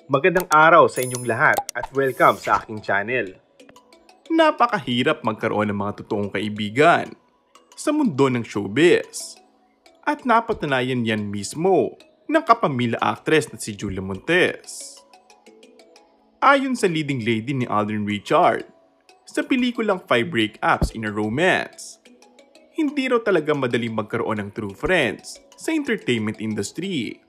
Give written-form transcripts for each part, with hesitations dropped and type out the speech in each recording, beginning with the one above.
Magandang araw sa inyong lahat at welcome sa aking channel. Napakahirap magkaroon ng mga totoong kaibigan sa mundo ng showbiz. At napatunayan yan mismo ng kapamilya actress na si Julia Montes. Ayon sa leading lady ni Alden Richard, sa pelikulang 5 Breakups in a Romance, hindi raw talaga madaling magkaroon ng true friends sa entertainment industry.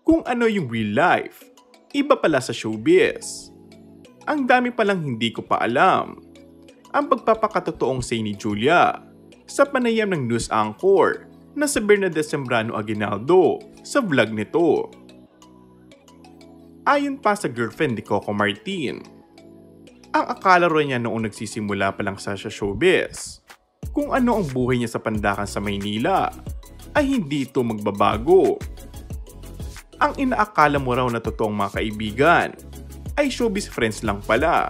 Kung ano yung real life, iba pala sa showbiz. Ang dami palang hindi ko pa alam. Ang pagpapakatotoong say ni Julia sa panayam ng news anchor na si Bernadette Sembrano Aguinaldo sa vlog nito. Ayon pa sa girlfriend ni Coco Martin, ang akala raw niya noong nagsisimula pa lang sa showbiz, kung ano ang buhay niya sa Pandakan sa Maynila, ay hindi ito magbabago. Ang inaakala mo raw na totoong mga kaibigan ay showbiz friends lang pala.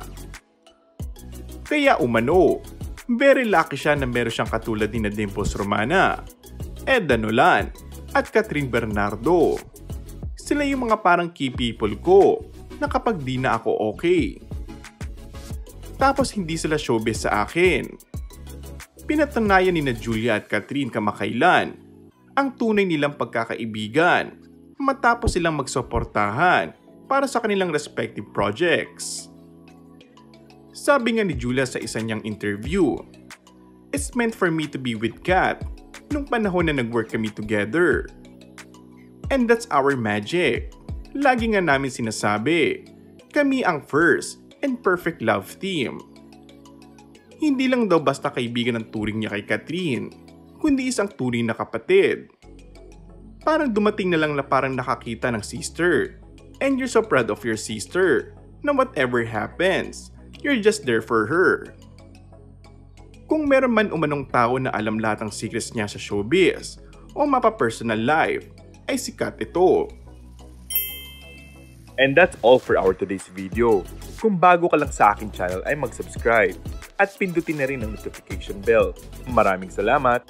Kaya umano, very lucky siya na meron siyang katulad ni Dimples Romana, Edda Nolan at Catherine Bernardo. Sila yung mga parang key people ko na kapag di na ako okay. Tapos hindi sila showbiz sa akin. Pinatunayan ni na Julia at Catherine kamakailan ang tunay nilang pagkakaibigan matapos silang magsuportahan para sa kanilang respective projects. Sabi nga ni Julia sa isa niyang interview, "It's meant for me to be with Kat nung panahon na nag-work kami together. And that's our magic. Lagi nga namin sinasabi, kami ang first and perfect love team." Hindi lang daw basta kaibigan ang turing niya kay Catherine, kundi isang turing na kapatid. Parang dumating na lang na parang nakakita ng sister. And you're so proud of your sister na whatever happens, you're just there for her. Kung meron man umanong tao na alam lahat ng secrets niya sa showbiz o mapa-personal life, ay si Kat ito. And that's all for our today's video. Kung bago ka lang sa aking channel ay mag-subscribe at pindutin na rin ang notification bell. Maraming salamat!